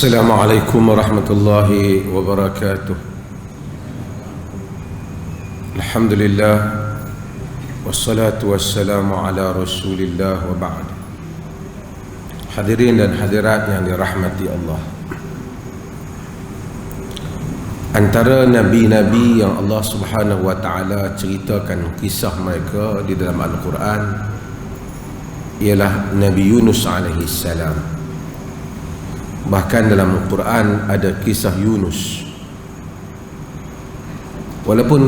Assalamualaikum warahmatullahi wabarakatuh. Alhamdulillah wassalatu wassalamu ala Rasulillah wa ba'd. Hadirin dan hadirat yang dirahmati Allah, antara nabi-nabi yang Allah Subhanahu wa taala ceritakan kisah mereka di dalam Al-Quran ialah Nabi Yunus alaihi salam. Bahkan dalam Al-Quran ada kisah Yunus. Walaupun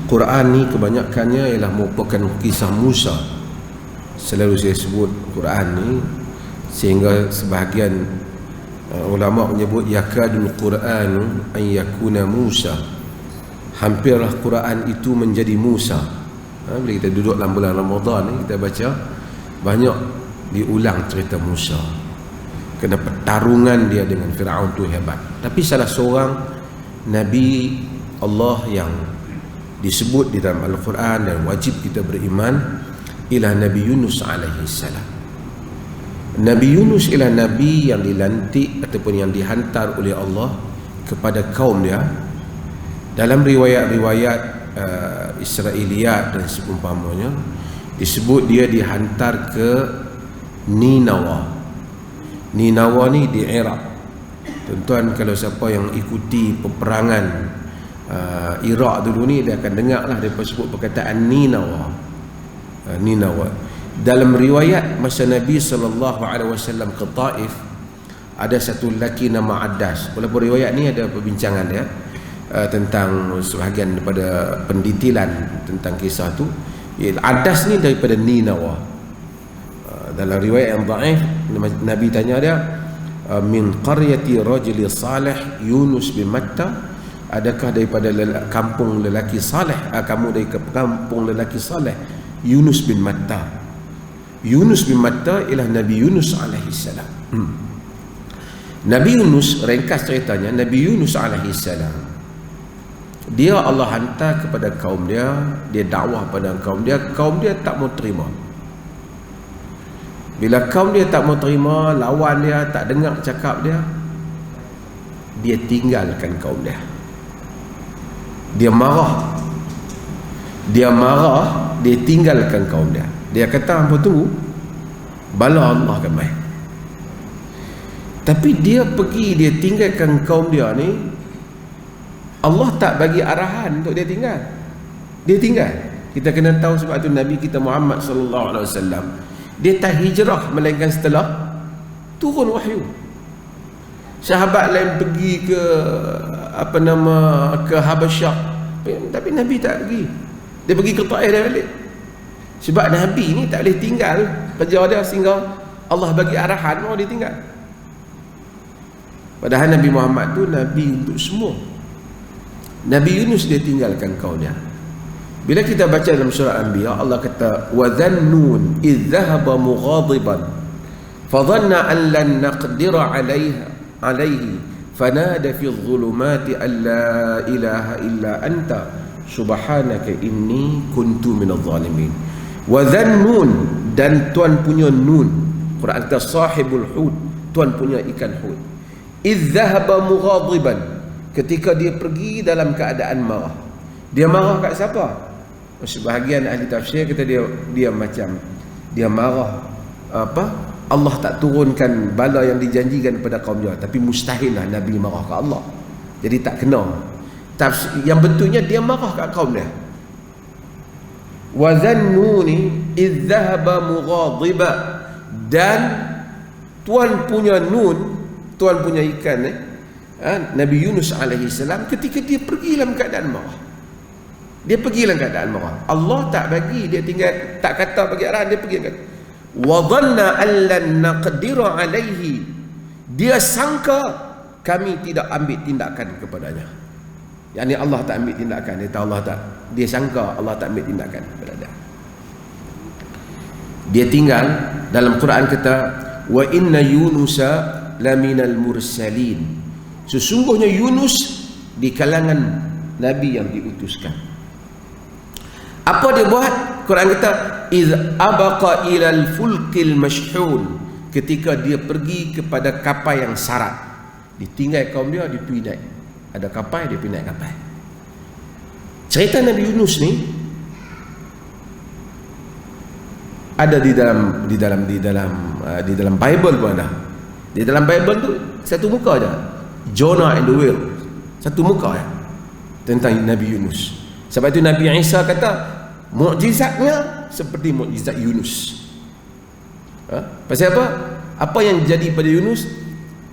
Quran ni kebanyakannya ialah merupakan kisah Musa, selalu saya sebut Quran ni, sehingga sebahagian ulama menyebut yakadul Quranu an yakuna Musa, hampirlah Quran itu menjadi Musa. Bila kita duduk dalam bulan Ramadan ni, kita baca banyak diulang cerita Musa, kerana pertarungan dia dengan Firaun tu hebat. Tapi salah seorang Nabi Allah yang disebut di dalam Al-Quran dan wajib kita beriman ialah Nabi Yunus alaihi salam. Nabi Yunus ialah Nabi yang dilantik ataupun yang dihantar oleh Allah kepada kaum dia. Dalam riwayat-riwayat Israiliyat dan seumpamanya disebut dia dihantar ke Ninawa. Ninawa ni di Iraq. Tuan-tuan, kalau siapa yang ikuti peperangan Iraq dulu ni, dia akan dengar lah dia sebut perkataan Ninawa. Ninawa. Dalam riwayat masa Nabi SAW ke Taif, ada satu lelaki nama Addas. Walaupun riwayat ni ada perbincangan dia tentang sebahagian daripada pendetilan tentang kisah tu. Addas ni daripada Ninawa. Dalam riwayat yang dhaif, Nabi tanya dia, min qaryati rajuli salih Yunus bin Matta, adakah daripada kampung lelaki saleh, kamu dari kampung lelaki saleh Yunus bin Matta. Yunus bin Matta ialah Nabi Yunus alaihi salam. Nabi Yunus, ringkas ceritanya, Nabi Yunus alaihi salam, dia Allah hantar kepada kaum dia, dia dakwah pada kaum dia tak mau terima. Bila kaum dia tak mau terima, lawan dia, tak dengar cakap dia, dia tinggalkan kaum dia. Dia marah, dia tinggalkan kaum dia. Dia kata, apa tunggu, bala Allah akan main. Tapi dia pergi, dia tinggalkan kaum dia ni, Allah tak bagi arahan untuk dia tinggal. Dia tinggal. Kita kena tahu sebab tu Nabi kita Muhammad sallallahu alaihi wasallam, dia tak hijrah melainkan setelah turun wahyu. Sahabat lain pergi ke ke Habasyah, tapi Nabi tak pergi. Dia pergi ke Taif dia balik. Sebab Nabi ni tak boleh tinggal kerja dia sehingga Allah bagi arahan mau dia tinggal. Padahal Nabi Muhammad tu Nabi untuk semua. Nabi Yunus dia tinggalkan kaum dia. Bila kita baca dalam surah Anbiya, Allah kata, wa dhannun idh dhahaba mughadiban fa dhanna an lan naqdira alaihi fanada fi dhulumati an la ilaha illa anta subhanaka inni kuntu minadh dhalimin. Wa dhannun, dan tuan punya nun, Quran kata sahibul hud, tuan punya ikan hud, idh dhahaba mughadiban, ketika dia pergi dalam keadaan marah. Dia marah kat siapa? Sebahagian ahli tafsir kata dia macam dia marah Allah tak turunkan bala yang dijanjikan kepada kaum dia, tapi mustahillah Nabi marah ke Allah, jadi tak kena. Yang betulnya dia marah kat kaum dia. Wa dhannuni idh dhahaba mughadiba, dan tuan punya nun, tuan punya ikan Nabi Yunus alaihi salam, ketika dia pergi dalam keadaan marah. Dia pergi dalam keadaan marah. Allah tak bagi dia tinggal, tak kata bagi arahan, dia pergi kan. Wa dhanna an lan naqdira alaihi, dia sangka kami tidak ambil tindakan kepadanya. Yani Allah tak ambil tindakan. Dia sangka Allah tak ambil tindakan kepada dia. Dia tinggal. Dalam Quran kata, wa inna yunusa laminal mursalin, sesungguhnya Yunus di kalangan nabi yang diutuskan. Apa dia buat? Quran kata, iz abaqa ilal fulkil mashhun, ketika dia pergi kepada kapal yang sarat. Ditinggal kaum dia, dia pergi naik. Ada kapal, dia pergi naik kapal. Cerita Nabi Yunus ni ada di dalam Bible pun ada. Di dalam Bible tu satu muka aja. Jonah and the whale. Satu muka ya. Tentang Nabi Yunus. Sebab itu Nabi Isa kata mukjizatnya seperti mukjizat Yunus. Pasal apa? Apa yang jadi pada Yunus?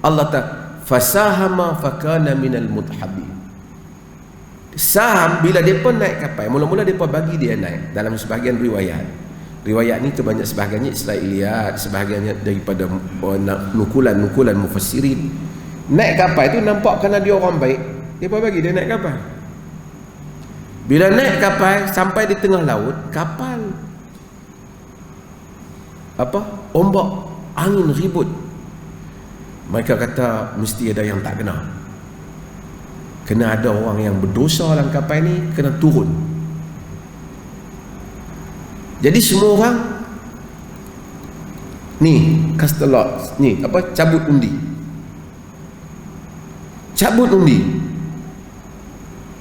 Allah tak fasahama fakana minal mudhabin. Saham bila depa naik kapal, mula-mula depa bagi dia naik dalam sebahagian riwayat. Riwayat ni kebanyak sebahagiannya Israiliyat, sebahagiannya daripada nukulan mufassirin. Naik kapal itu nampak kerana dia orang baik, depa bagi dia naik kapal. Bila naik kapal sampai di tengah laut, kapal ombak, angin ribut. Mereka kata mesti ada yang tak kena. Kena ada orang yang berdosa dalam kapal ni, kena turun. Jadi semua orang ni kastelot ni cabut undi. Cabut undi.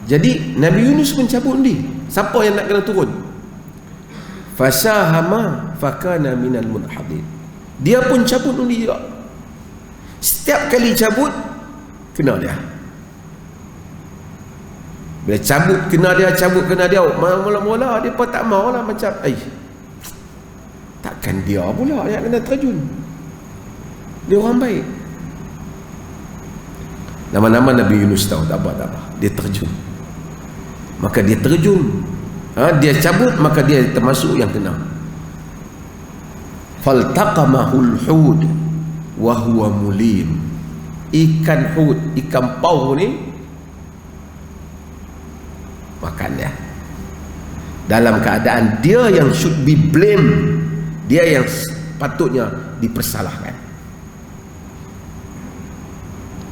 Jadi Nabi Yunus pun cabut undi. Siapa yang nak kena turun? Fasahama fakana minal mudhabin. Dia pun cabut undi juga. Setiap kali cabut kena dia. Bila cabut kena dia, mula-mula dia pun tak maulah macam takkan dia pula yang kena terjun. Dia orang baik. Nama-nama Nabi Yunus tahu tak apa. Dia terjun. Maka dia terjun. Dia cabut, maka dia termasuk yang kena. Faltaqamahul hud wa huwa mulim. Ikan hud, ikan paus ni makan dia dalam keadaan dia yang should be blamed, dia yang patutnya dipersalahkan,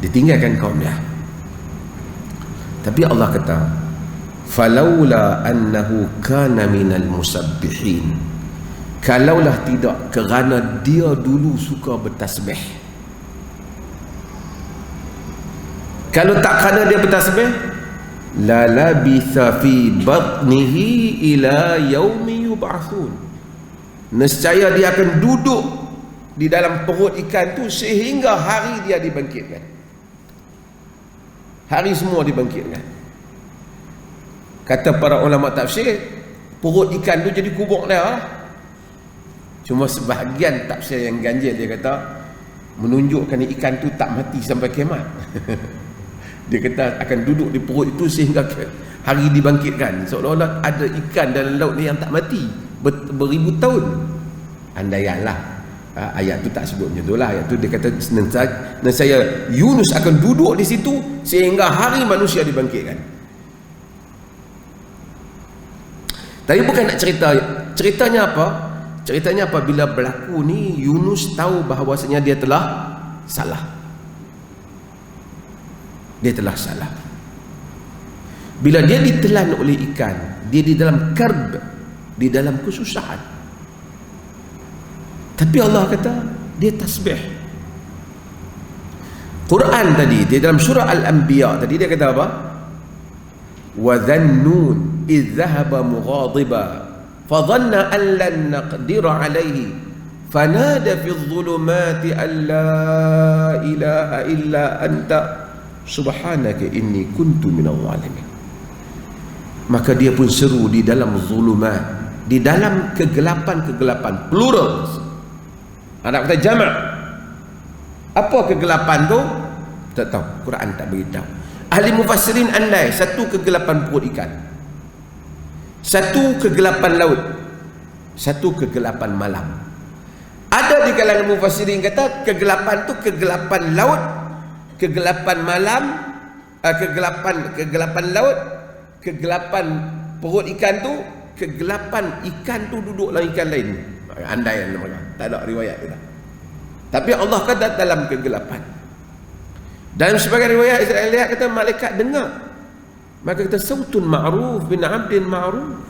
ditinggalkan kaum dia. Tapi Allah kata falaula annahu kana minal musabbihin, kalaulah tidak kerana dia dulu suka bertasbih. Kalau tak kerana dia bertasbih, la labitha fi batnihi ila yaumi yub'atsun, nescaya dia akan duduk di dalam perut ikan tu sehingga hari dia dibangkitkan. Hari semua dibangkitkan. Kata para ulama tafsir, perut ikan tu jadi kubur dia. Cuma sebahagian tafsir yang ganjil dia kata menunjukkan ikan tu tak mati sampai kiamat. Dia kata akan duduk di perut itu sehingga hari dibangkitkan. Seolah-olah ada ikan dalam laut ni yang tak mati beribu tahun. Andaianlah ayat tu tak sebut macam itulah. Ayat tu dia kata nescaya Yunus akan duduk di situ sehingga hari manusia dibangkitkan. Tapi bukan nak cerita. Ceritanya apa? Ceritanya apabila berlaku ni Yunus tahu bahawasanya dia telah salah. Dia telah salah. Bila dia ditelan oleh ikan, dia di dalam karb, di dalam kesusahan. Tapi Allah kata dia tasbih. Quran tadi di dalam surah Al-Anbiya tadi dia kata apa? Wa dhannun idh dhahaba mughadiba fa dhanna an lan naqdira alayhi fanada fi adh-dhulumati an la ilaha illa anta subhanaka inni kuntu minadh dhalimin. Maka dia pun seru di dalam zulumat, di dalam kegelapan-kegelapan, plural. Ada kata jamak. Apa kegelapan tu? Tak tahu, Quran tak beritahu. Ahli mufassirin andai satu kegelapan perut ikan, satu kegelapan laut, satu kegelapan malam. Ada di kalangan mufassirin kata kegelapan tu kegelapan laut, kegelapan malam, kegelapan laut, kegelapan perut ikan tu, kegelapan ikan tu duduk dalam ikan lain. Andaian mereka, tak ada riwayat kita. Tapi Allah kata dalam kegelapan. Dalam sebagian riwayat Israel lihat kata malaikat dengar. Maka kata sautun ma'ruf bin abdin ma'ruf.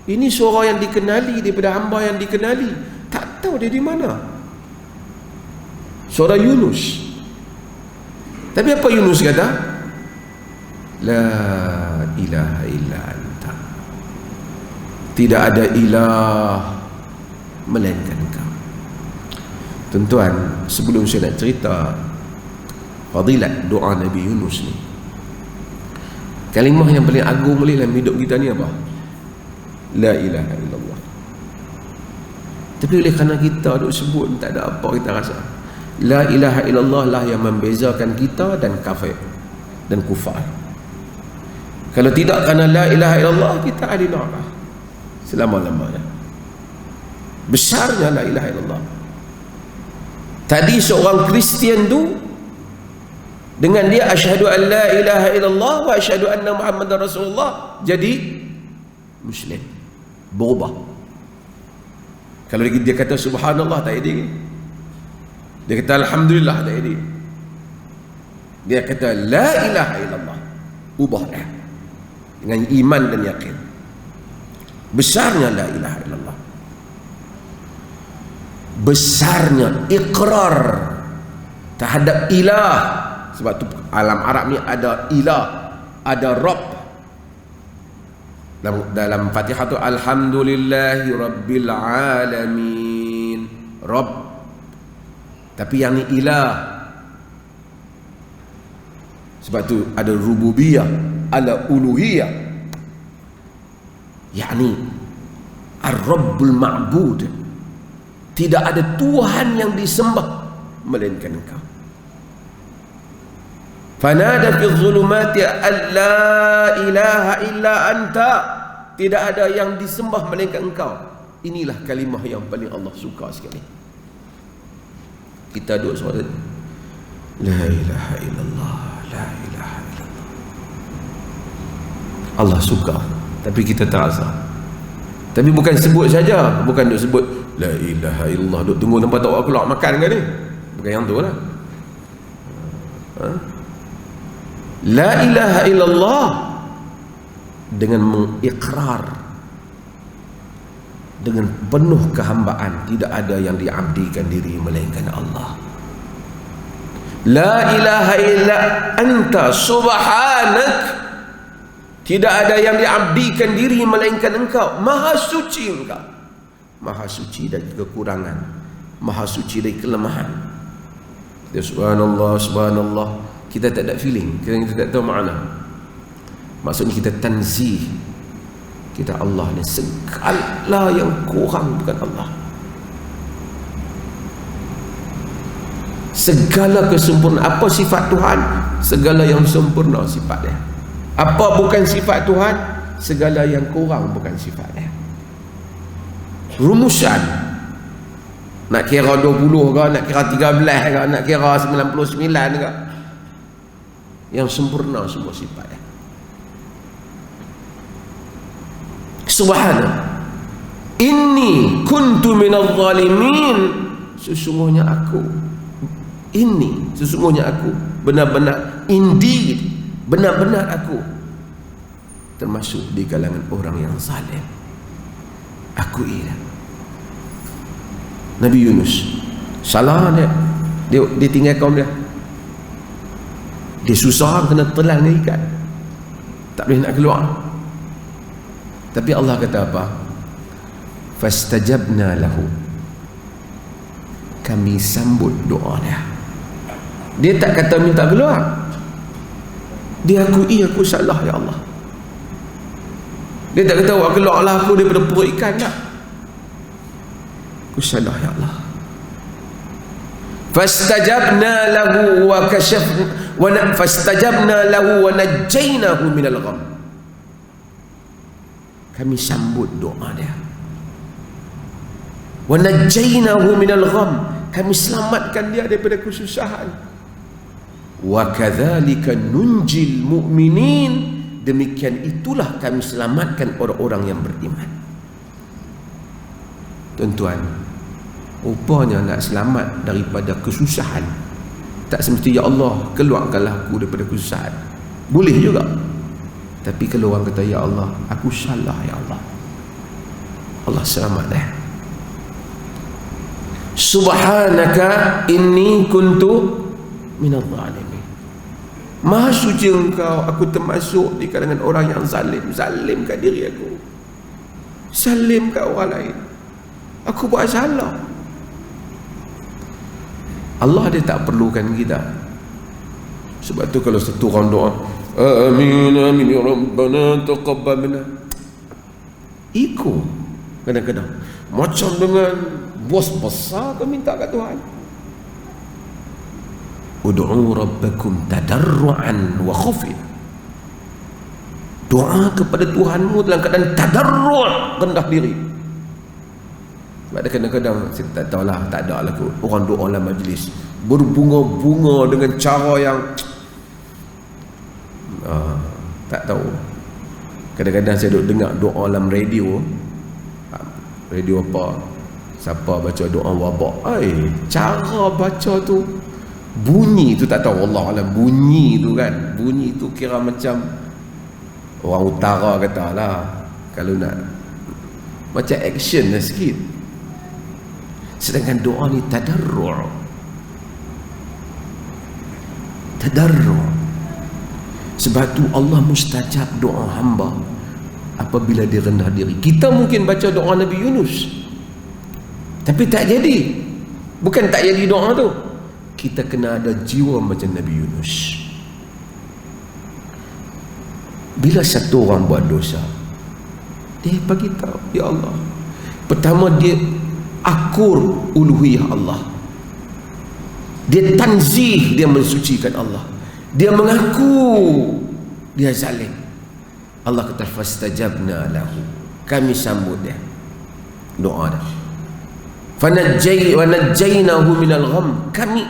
Ini suara yang dikenali daripada hamba yang dikenali. Tak tahu dia di mana. Suara Yunus. Tapi apa Yunus kata? La ilaha illa anta. Tidak ada ilah melainkan engkau. Tuan-tuan, sebelum saya nak cerita fadilat doa Nabi Yunus ni, kalimah yang paling agung dalam hidup kita ni apa? La ilaha illallah. Tapi oleh kerana kita duk sebut, tak ada apa kita rasa. La ilaha illallah lah yang membezakan kita dan kafir dan kufar. Kalau tidak kerana la ilaha illallah, kita ahli neraka selama-lamanya. Besarnya la ilaha illallah. Tadi seorang Kristian tu, dengan dia asyhadu an la ilaha illallah wa asyhadu anna Muhammadar Rasulullah, jadi Muslim, berubah. Kalau dia kata subhanallah, tak ada. Dia kata alhamdulillah, tak ada. Dia kata la ilaha illallah, ubah dah dengan iman dan yakin. Besarnya la ilaha illallah, besarnya ikrar terhadap ilah. Sebab tu alam Arab ni ada ilah, ada Rabb. Dalam Fatihah tu alhamdulillahi rabbil alamin, Rabb. Tapi yang ni ilah. Sebab tu ada rububiyah, ada uluhiyah, yakni ar-rabbul ma'bud. Tidak ada Tuhan yang disembah melainkan engkau. Fanada fi dhulumati an la ilaha illa anta. Tidak ada yang disembah melainkan engkau. Inilah kalimah yang paling Allah suka sekali. Kita duduk solat la ilaha illallah, la ilaha illallah. Allah suka, tapi kita tak rasa. Tapi bukan sebut saja, bukan duk sebut la ilaha illallah, duk tunggu tempat tak keluar makan ke ni. Bukan yang tu lah. La ilaha illallah dengan mengikrar dengan penuh kehambaan, tidak ada yang diabdikan diri melainkan Allah. La ilaha illa anta subhanak. Tidak ada yang diabdikan diri melainkan engkau. Maha suci engkau. Maha suci dari kekurangan, maha suci dari kelemahan. Dia subhanallah, subhanallah. Kita tak ada feeling, kita tak tahu makna. Maksudnya kita tanzih. Kita Allah ni segala yang kurang bukan Allah. Segala kesempurnaan. Apa sifat Tuhan? Segala yang sempurna sifat dia. Apa bukan sifat Tuhan? Segala yang kurang bukan sifat dia. Rumusan, nak kira 20 ke, nak kira 13 ke, nak kira 99 ke, yang sempurna semua sifat dia. Subhanallah, inni kuntu minadh zalimin. Sesungguhnya aku, ini sesungguhnya aku, benar-benar, indeed, benar-benar aku termasuk di kalangan orang yang zalim. Aku ialah Nabi Yunus. Salah dia tinggal kaum dia. Dia susah, kena telan dia ikat, tak boleh nak keluar. Tapi Allah kata apa? Fastajabna lahu. Kami sambut doa dia. Dia tak kata minta keluar. Dia akui aku salah ya Allah. Dia tak kata awak keluarlah aku daripada perut ikan, tak. Aku salah ya Allah. Fastajabna lahu wa kashafna fastajabna lahu wa najjaynahu minal gham. Kami sambut doa dia. Wa najjaynahu minal gham. Kami selamatkan dia daripada kesusahan. Wa kadzalika nunjil mu'minin. Demikian itulah kami selamatkan orang-orang yang beriman. Tuan-tuan, rupanya nak selamat daripada kesusahan, tak semesti ya Allah keluarkanlah aku daripada kesusahan. Boleh juga. Tapi kalau orang kata ya Allah, aku salah ya Allah, Allah selamat dah. Subhanaka inni kuntu minadh zalimin. Maha suci Engkau, aku termasuk di kalangan orang yang zalim. Zalim kat diri aku, zalim kat orang lain. Aku buat salah. Allah dia tak perlukan kita. Sebab tu kalau satu orang doa, amin amin ya rabbana taqabbal minna, ikut kadang-kadang macam dengan bos besar kau minta kat Tuhan. Ud'u rabbakum tadarruan wa khufya, doa kepada Tuhanmu dalam keadaan tadarru', rendah diri. Sebab kadang-kadang saya tak tahulah, tak ada lah orang doa dalam majlis berbunga-bunga dengan cara yang tak tahu. Kadang-kadang saya duduk dengar doa dalam radio apa, siapa baca doa wabak, cara baca tu, bunyi tu tak tahu, Allah alam, bunyi tu kan, bunyi tu kira macam orang utara kata lah, kalau nak macam action lah sikit. Sedangkan doa ni tadarru'. Sebab tu Allah mustajab doa hamba apabila dia rendah diri. Kita mungkin baca doa Nabi Yunus, tapi tak jadi. Bukan tak jadi doa tu, kita kena ada jiwa macam Nabi Yunus. Bila satu orang buat dosa, dia bagi tahu, ya Allah. Pertama dia akur uluhiyah Allah, dia tanzih, dia mensucikan Allah, dia mengaku dia zalim. Allah kata fastajabna lahu, kami sambut dia doa dia. Fanajjaynahu minal gham, kami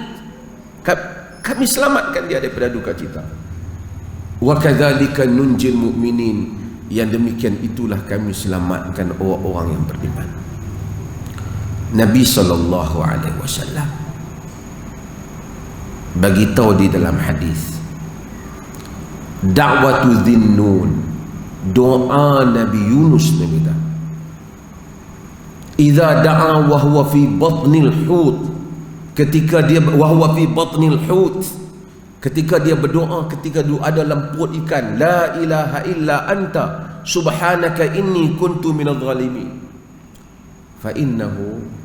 selamatkan dia daripada duka cita. Wa kadzalika nunjil mu'minin, yang demikian itulah kami selamatkan orang-orang yang beriman. Nabi SAW bagi tahu di dalam hadis, da'watu dhinnun, doa Nabi Yunus Nabi kata, idza da'a wa huwa fi batnil hut, ketika dia wa huwa fi batnil hut, ketika dia berdoa ketika dia ada dalam perut ikan, la ilaha illa anta subhanaka inni kuntu minadh dhalimin, fa innahu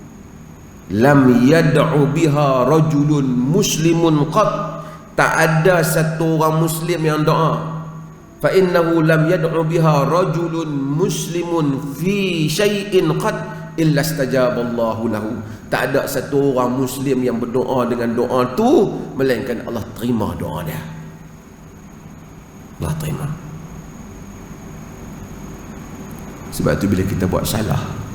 lam yad'u biha rajulun muslimun qat, tak ada satu orang muslim yang doa. Fa innahu lam yad'u biha rajulun muslimun fi syai'in qat illa istajaba Allahu lahu, tak ada satu orang muslim yang berdoa dengan doa tu melainkan Allah terima doa dia. Allah terima. Sebab tu bila kita buat salah,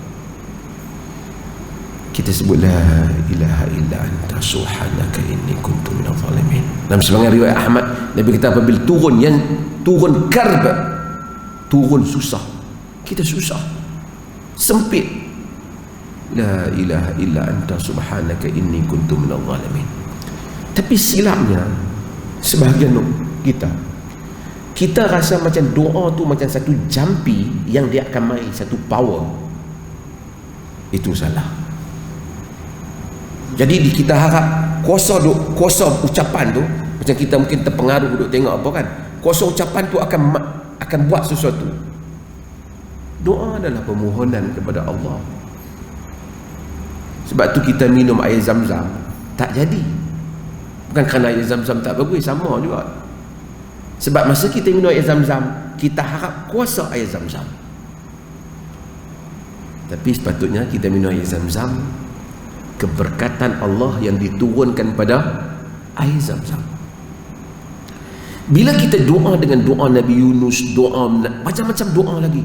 kita sebut la ilaha illa anta subhanaka inni kuntu minadh dhalimin. Dalam sebagian riwayat Ahmad, Nabi kita apabila turun karb, turun susah, kita susah, sempit, la ilaha illa anta subhanaka inni kuntu minadh dhalimin. Tapi silapnya sebahagian kita rasa macam doa tu macam satu jampi yang dia akan main satu power. Itu salah. Jadi kita harap kuasa ucapan tu, macam kita mungkin terpengaruh duduk tengok apa kan, kuasa ucapan tu akan buat sesuatu. Doa adalah permohonan kepada Allah. Sebab tu kita minum air zam-zam tak jadi, bukan kerana air zam-zam tak bagus, sama juga. Sebab masa kita minum air zam-zam, kita harap kuasa air zam-zam. Tapi sepatutnya kita minum air zam-zam keberkatan Allah yang diturunkan pada air zam-zam. Bila kita doa dengan doa Nabi Yunus, doa macam-macam doa lagi,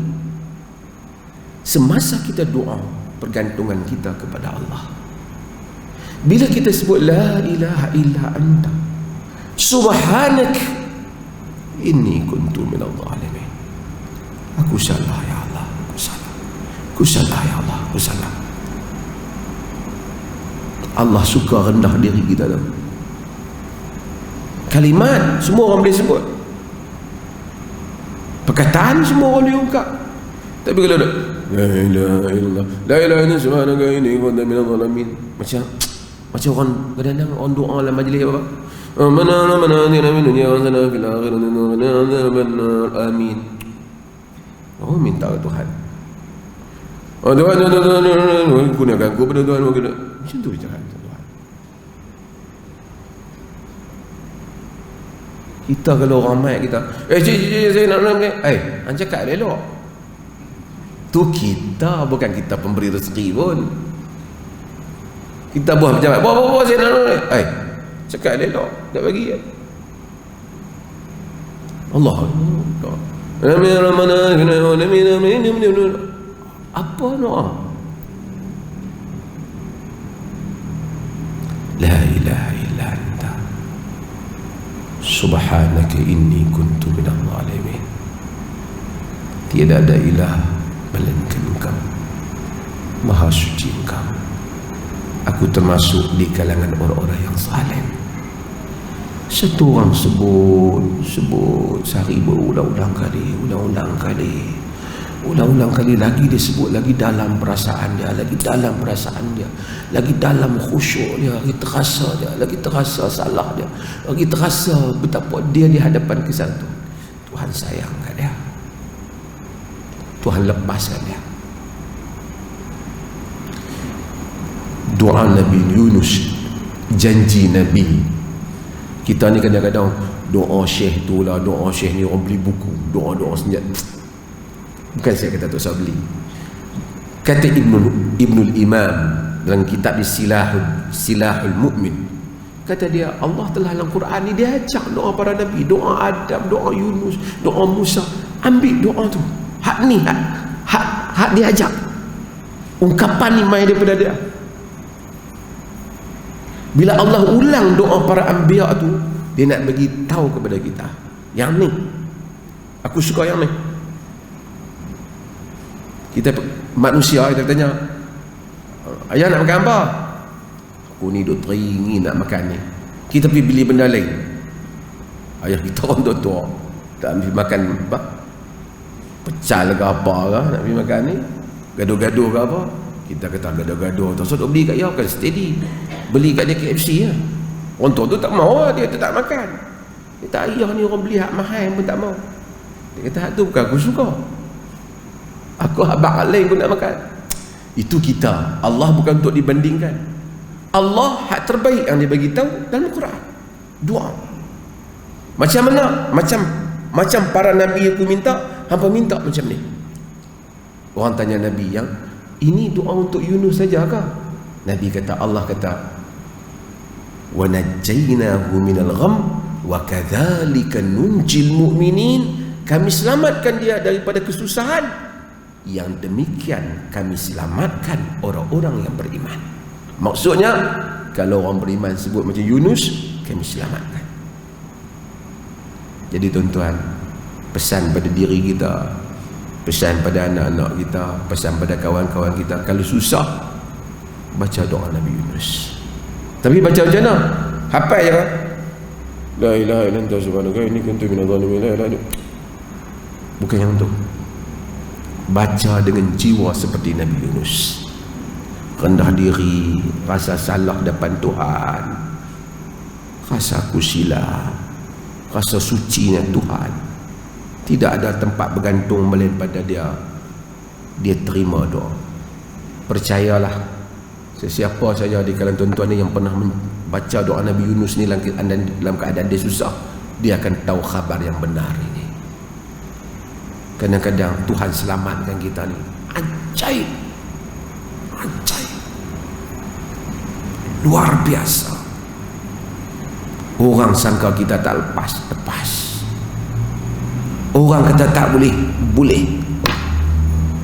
semasa kita doa, pergantungan kita kepada Allah. Bila kita sebut la ilaha illa anta subhanak inni kuntu minadh dhalimin, aku salah ya Allah, aku salah ya Allah, aku salah. Allah suka rendah diri kita tu. Kalimat semua orang boleh sebut, perkataan semua orang boleh ungkap, tapi kalau ada la ilaha illallah, la ilaha illallah subhanaka inni kuntu minadh dhalimin, macam orang kadang-kadang orang doa dalam majlis apa, Amin. Oh, minta ke Tuhan. Tuhan, gunakan aku pada Tuhan. Macam tu cakap Tuhan. Kita kalau orang mat kita, saya nak hang cakap elok. Tu kita, bukan kita pemberi rezeki pun. Kita buat macam apa saya nak cakap elok, tak bagi kan. Allah. Apa doa? La ilaha illa anta subhanaka inni kuntu minadh dhalimin. Tiada ada ilah melainkan Engkau, Maha suci Engkau. Aku termasuk di kalangan orang-orang yang zalim. Satu orang sebut sehari berulang-ulang kali, lagi dia sebut, lagi dalam perasaan dia, lagi dalam khusyuk dia, lagi terasa salah dia, lagi terasa betapa dia di hadapan kisah tu. Tuhan sayangkan dia, Tuhan lepaskan dia. Doa Nabi Yunus, janji Nabi. Kita ni kadang-kadang doa syekh tu lah, doa syekh ni orang beli buku, doa-doa senjat. Bukan saya kata tak usah beli. Kata Ibnul Imam dalam kitab Silahul Mu'min, kata dia, Allah telah dalam Quran ni dia ajak doa para Nabi, doa Adam, doa Yunus, doa Musa. Ambil doa tu, hak ni, hak dia ajak. Ungkapan ni main daripada dia. Bila Allah ulang doa para anbiya tu, dia nak bagi tahu kepada kita, yang ni aku suka, yang ni. Kita manusia, kita tanya, ayah nak makan apa? Aku ni duk teringin nak makan ni. Kita pergi beli benda lain. Ayah kita orang tua tak ambil makan apa? Pecal ke apa ke nak pergi makan ni, gaduh-gaduh ke apa. Kita kata gaduh-gaduh, tak usah beli kat dia, kan steady. Beli kat dia KFC lah. Orang tua tu tak mau, dia tak makan. Dia tak, ayah ni orang beli hak mahal pun tak mau. Dia kata, hak tu bukan aku suka, aku habak lain pun nak makan. Itu kita. Allah bukan untuk dibandingkan. Allah hak terbaik yang dia bagi tahu dalam Quran. Doa. Macam mana? Macam para Nabi aku minta, hampa minta macam ni. Orang tanya Nabi, yang ini doa untuk Yunus saja ke? Nabi kata, Allah kata, wa najjaynahu minal gham wa kadzalika nunjil mu'minin. Kami selamatkan dia daripada kesusahan, yang demikian kami selamatkan orang-orang yang beriman. Maksudnya, kalau orang beriman sebut macam Yunus, kami selamatkan. Jadi tuan-tuan, pesan pada diri kita, pesan pada anak-anak kita, pesan pada kawan-kawan kita, kalau susah, baca doa Nabi Yunus. Tapi baca macam mana? Hafal je kan? La ilaha illa anta subhanaka inni kuntu minadh dhalimin. Bukan yang tu. Baca dengan jiwa seperti Nabi Yunus, rendah diri, rasa salah depan Tuhan, rasa aku silap, rasa sucinya Tuhan. Tidak ada tempat bergantung melainkan pada dia. Dia terima doa. Percayalah, sesiapa saja di kalangan tuan-tuan ni yang pernah membaca doa Nabi Yunus ni dalam keadaan dia susah, dia akan tahu khabar yang benar ini. Kadang-kadang Tuhan selamatkan kita ni ajaib, luar biasa. Orang sangka kita tak lepas. Orang kata tak boleh.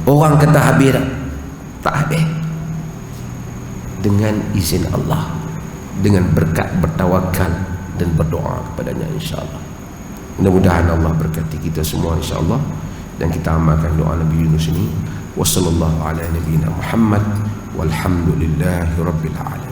Orang kata habis tak habis. Dengan izin Allah, dengan berkat bertawakal dan berdoa kepadanya, insyaAllah. Mudah-mudahan Allah berkati kita semua, insyaAllah, dan kita amalkan doa Nabi Yunus ini. Wassallallahu ala nabiyyina Muhammad walhamdulillahi rabbil alamin.